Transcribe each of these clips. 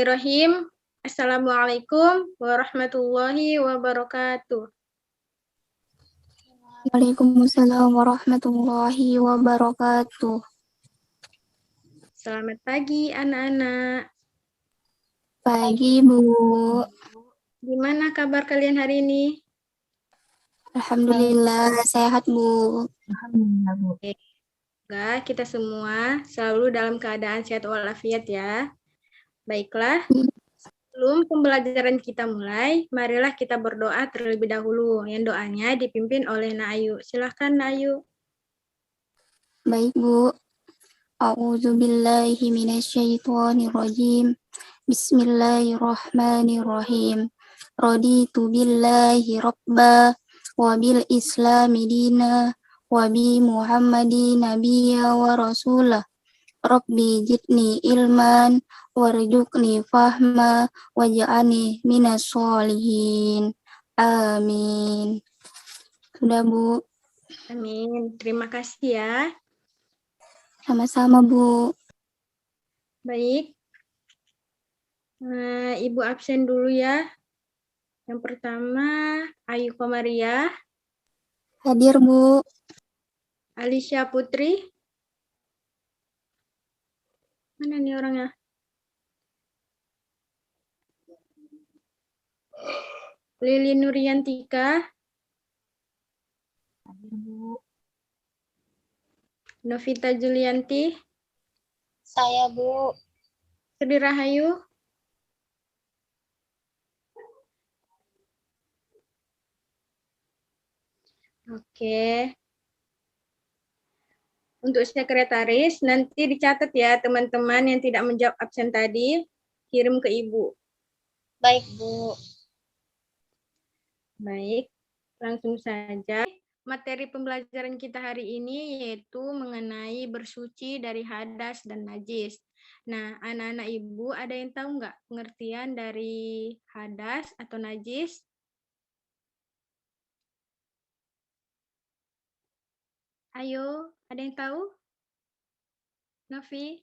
Bismillahirrahmanirrahim. Assalamualaikum warahmatullahi wabarakatuh. Waalaikumsalam warahmatullahi wabarakatuh. Selamat pagi anak-anak. Pagi, Bu. Gimana kabar kalian hari ini? Alhamdulillah sehat, Bu. Alhamdulillah, Bu. Semoga kita semua selalu dalam keadaan sehat walafiat ya. Baiklah, sebelum pembelajaran kita mulai, marilah kita berdoa terlebih dahulu. Yang doanya dipimpin oleh Na'ayu. Silahkan Na'ayu. Baik, Bu. A'udzubillahi minasyaitonirrajim. Bismillahirrahmanirrahim. Raditu billahi rabba wa bil islami dina wa bi Muhammadin nabiyya wa rasulah. Rabbi jidni ilman warzuqni fahma waj'alni minas sholihin. Amin. Sudah, Bu. Amin. Terima kasih ya. Sama-sama, Bu. Baik. Ibu absen dulu ya. Yang pertama, Ayu Komariah, Hadir, Bu. Alicia Putri. Mana nih orangnya? Lili Nuryantika, Hadir, Bu. Novita Julianti, Saya, Bu. Sri Rahayu, oke. Untuk sekretaris, nanti dicatat ya teman-teman yang tidak menjawab absen tadi, kirim ke Ibu. Baik, Bu. Baik, langsung saja. Materi pembelajaran kita hari ini yaitu mengenai bersuci dari hadas dan najis. Nah, anak-anak Ibu ada yang tahu nggak pengertian dari hadas atau najis? Ayo, ada yang tahu? Novi?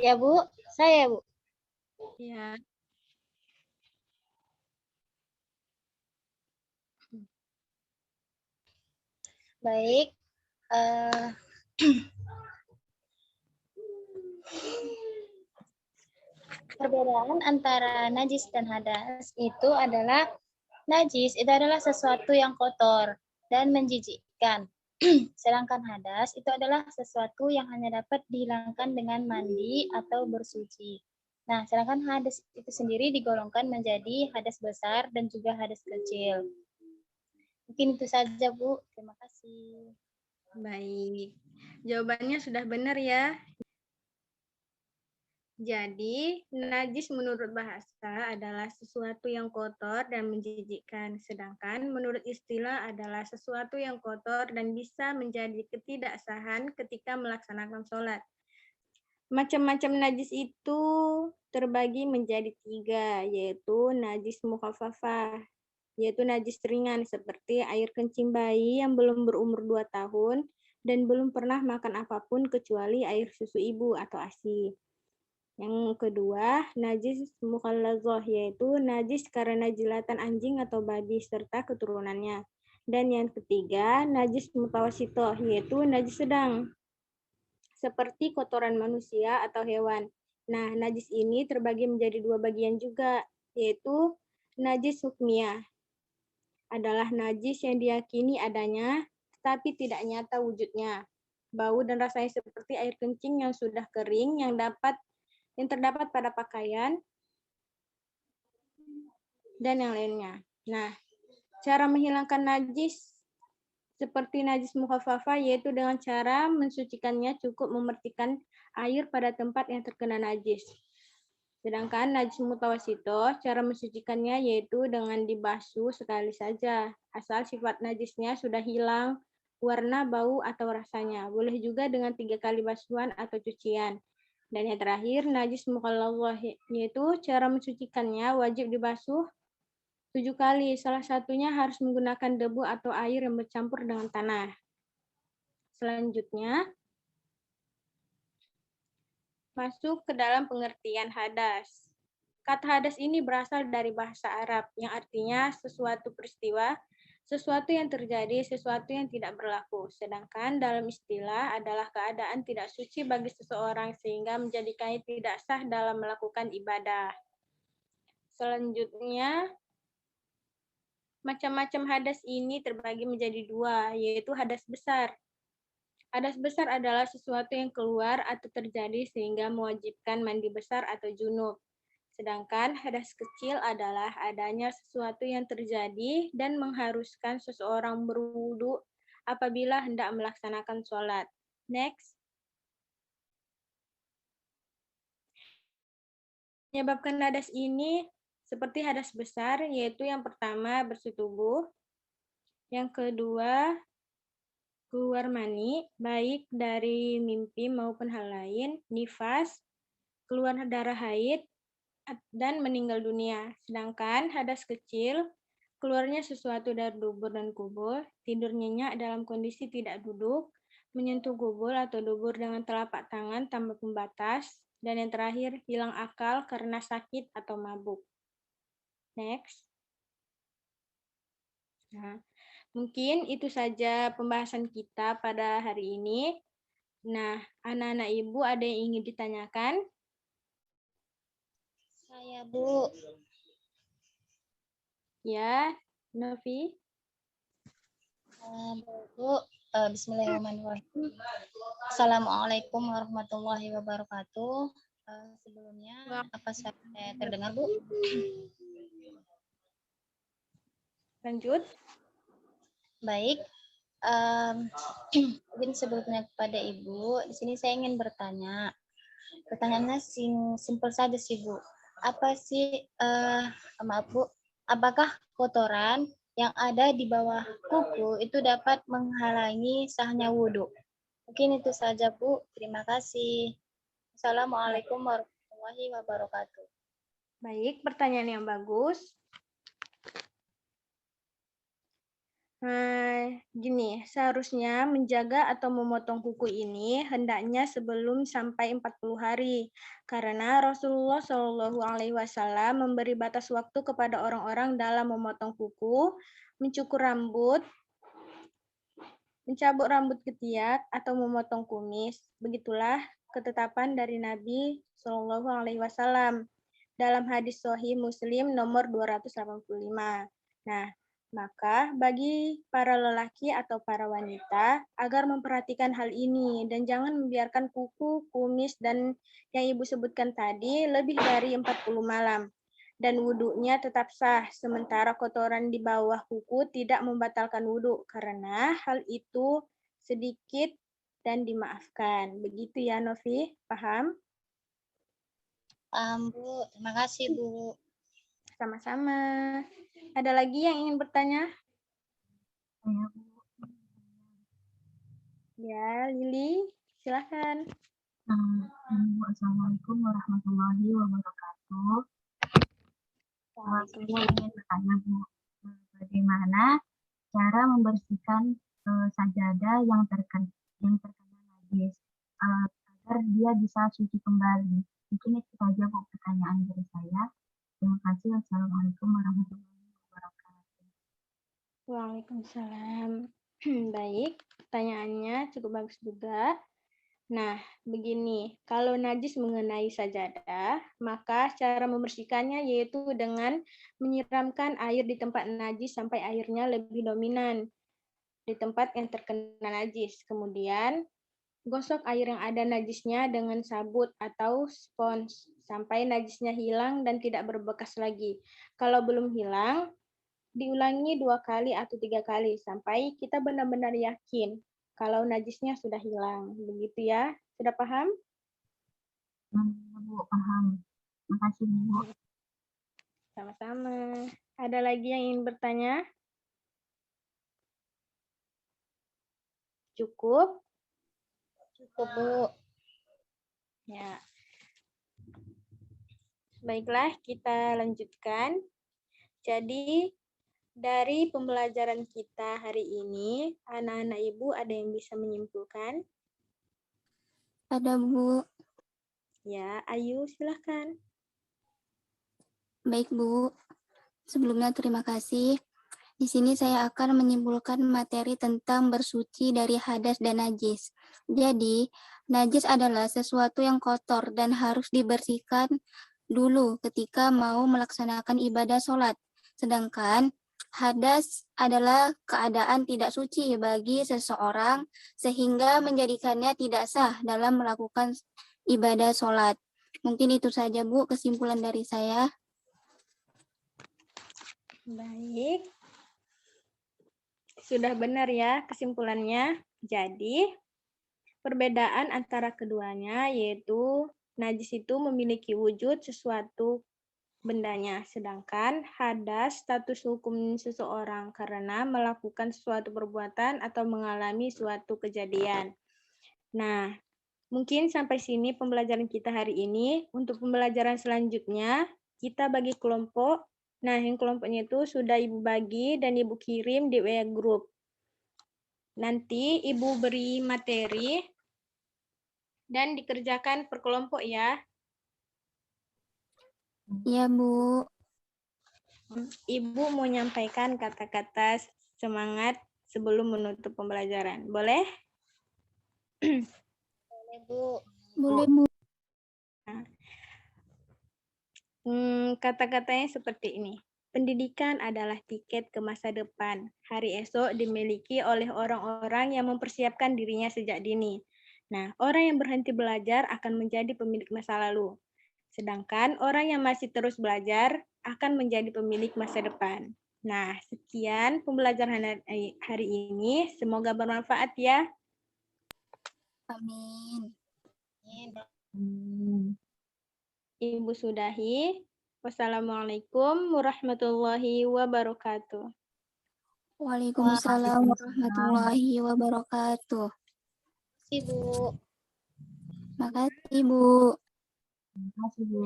Ya, Bu. Saya, Bu. Ya. Baik. Perbedaan antara najis dan hadas itu adalah najis itu adalah sesuatu yang kotor dan menjijikkan. Sedangkan hadas itu adalah sesuatu yang hanya dapat dihilangkan dengan mandi atau bersuci. Nah, sedangkan hadas itu sendiri digolongkan menjadi hadas besar dan juga hadas kecil. Mungkin itu saja, Bu. Terima kasih. Baik, jawabannya sudah benar ya. Jadi, najis menurut bahasa adalah sesuatu yang kotor dan menjijikkan. Sedangkan menurut istilah adalah sesuatu yang kotor dan bisa menjadi ketidaksahan ketika melaksanakan sholat. Macam-macam najis itu terbagi menjadi 3, yaitu najis mukhafafah, yaitu najis ringan seperti air kencing bayi yang belum berumur 2 tahun dan belum pernah makan apapun kecuali air susu ibu atau ASI. Yang kedua, najis mukhalladzah, yaitu najis karena jilatan anjing atau babi serta keturunannya. Dan yang ketiga, najis mutawasitoh, yaitu najis sedang, seperti kotoran manusia atau hewan. Nah, najis ini terbagi menjadi 2 bagian juga, yaitu najis hukmiyah, adalah najis yang diyakini adanya, tapi tidak nyata wujudnya. Bau dan rasanya seperti air kencing yang sudah kering yang terdapat pada pakaian, dan yang lainnya. Nah, cara menghilangkan najis seperti najis mukhafafah yaitu dengan cara mensucikannya cukup memercikan air pada tempat yang terkena najis. Sedangkan najis mutawasito, cara mensucikannya yaitu dengan dibasuh sekali saja, asal sifat najisnya sudah hilang, warna, bau, atau rasanya. Boleh juga dengan 3 kali basuhan atau cucian. Dan yang terakhir, najis mukhalladzah, yaitu cara mensucikannya wajib dibasuh 7 kali. Salah satunya harus menggunakan debu atau air yang bercampur dengan tanah. Selanjutnya, masuk ke dalam pengertian hadas. Kata hadas ini berasal dari bahasa Arab yang artinya sesuatu peristiwa, sesuatu yang terjadi, sesuatu yang tidak berlaku. Sedangkan dalam istilah adalah keadaan tidak suci bagi seseorang sehingga menjadikannya tidak sah dalam melakukan ibadah. Selanjutnya, macam-macam hadas ini terbagi menjadi dua, yaitu hadas besar. Hadas besar adalah sesuatu yang keluar atau terjadi sehingga mewajibkan mandi besar atau junub. Sedangkan hadas kecil adalah adanya sesuatu yang terjadi dan mengharuskan seseorang berwudu apabila hendak melaksanakan sholat. Next. Menyebabkan hadas ini seperti hadas besar, yaitu yang pertama bersetubuh, yang kedua keluar mani, baik dari mimpi maupun hal lain, nifas, keluar darah haid, dan meninggal dunia. Sedangkan hadas kecil, keluarnya sesuatu dari dubur dan kubur, tidur nyenyak dalam kondisi tidak duduk, menyentuh kubur atau dubur dengan telapak tangan tanpa pembatas, dan yang terakhir, hilang akal karena sakit atau mabuk. Next. Nah, mungkin itu saja pembahasan kita pada hari ini. Nah, anak-anak ibu ada yang ingin ditanyakan? Saya, Bu. Ya, Novi. Bu, bismillahirrahmanirrahim. Assalamualaikum warahmatullahi wabarakatuh. Sebelumnya, apa saya terdengar, Bu? Lanjut. Baik. Mungkin sebelumnya kepada Ibu, di sini saya ingin bertanya. Pertanyaannya simpel saja sih, Bu. Apa sih, maaf Bu, apakah kotoran yang ada di bawah kuku itu dapat menghalangi sahnya wudhu? Mungkin itu saja, Bu. Terima kasih. Assalamualaikum warahmatullahi wabarakatuh. Baik, pertanyaan yang bagus. Gini, seharusnya menjaga atau memotong kuku ini hendaknya sebelum sampai 40 hari. Karena Rasulullah Shallallahu Alaihi Wasallam memberi batas waktu kepada orang-orang dalam memotong kuku, mencukur rambut, mencabut rambut ketiak, atau memotong kumis. Begitulah ketetapan dari Nabi Shallallahu Alaihi Wasallam dalam hadis Sahih Muslim nomor 285. Nah, maka bagi para lelaki atau para wanita agar memperhatikan hal ini dan jangan membiarkan kuku, kumis, dan yang Ibu sebutkan tadi lebih dari 40 malam. Dan wudhunya tetap sah, sementara kotoran di bawah kuku tidak membatalkan wudhu karena hal itu sedikit dan dimaafkan. Begitu ya, Novi? Paham? Paham, Bu. Terima kasih, Bu. Sama-sama. Ada lagi yang ingin bertanya? Ya, Lili, silakan. Assalamualaikum warahmatullahi wabarakatuh. Saya ingin bertanya, Bu, bagaimana cara membersihkan sajadah yang terkena najis agar dia bisa suci kembali? Mungkin itu saja, Bu, pertanyaan dari saya. Terima kasih. Wassalamualaikum warahmatullahi wabarakatuh. Waalaikumsalam. Baik, pertanyaannya cukup bagus juga. Nah, begini, kalau najis mengenai sajadah, maka cara membersihkannya yaitu dengan menyiramkan air di tempat najis sampai airnya lebih dominan di tempat yang terkena najis. Kemudian, gosok air yang ada najisnya dengan sabut atau spons sampai najisnya hilang dan tidak berbekas lagi. Kalau belum hilang, diulangi 2 kali atau 3 kali sampai kita benar-benar yakin kalau najisnya sudah hilang. Begitu ya. Sudah paham? Bu, paham. Terima kasih, Bu. Sama-sama. Ada lagi yang ingin bertanya? Cukup? Cukup, Bu. Ya. Baiklah, kita lanjutkan. Jadi, dari pembelajaran kita hari ini, anak-anak Ibu ada yang bisa menyimpulkan? Ada, Bu. Ya, Ayu silahkan. Baik, Bu. Sebelumnya terima kasih. Di sini saya akan menyimpulkan materi tentang bersuci dari hadas dan najis. Jadi, najis adalah sesuatu yang kotor dan harus dibersihkan dulu ketika mau melaksanakan ibadah sholat. Sedangkan hadas adalah keadaan tidak suci bagi seseorang sehingga menjadikannya tidak sah dalam melakukan ibadah sholat. Mungkin itu saja, Bu, kesimpulan dari saya. Baik. Sudah benar ya kesimpulannya. Jadi, perbedaan antara keduanya yaitu najis itu memiliki wujud sesuatu bendanya, sedangkan hadas status hukum seseorang karena melakukan suatu perbuatan atau mengalami suatu kejadian. Nah, mungkin sampai sini pembelajaran kita hari ini. Untuk pembelajaran selanjutnya, kita bagi kelompok. Nah, yang kelompoknya itu sudah Ibu bagi dan Ibu kirim di WA Group. Nanti Ibu beri materi dan dikerjakan per kelompok ya. Iya, Bu. Ibu mau menyampaikan kata-kata semangat sebelum menutup pembelajaran. Boleh? Boleh, Bu. Boleh, Bu. Kata-katanya seperti ini. Pendidikan adalah tiket ke masa depan. Hari esok dimiliki oleh orang-orang yang mempersiapkan dirinya sejak dini. Nah, orang yang berhenti belajar akan menjadi pemilik masa lalu. Sedangkan orang yang masih terus belajar akan menjadi pemilik masa depan. Nah, sekian pembelajaran hari ini. Semoga bermanfaat ya. Amin. Ibu sudahi. Wassalamualaikum warahmatullahi wabarakatuh. Waalaikumsalam warahmatullahi wabarakatuh. Terima kasih, Bu. Makasih, Bu. Terima kasih, Bu.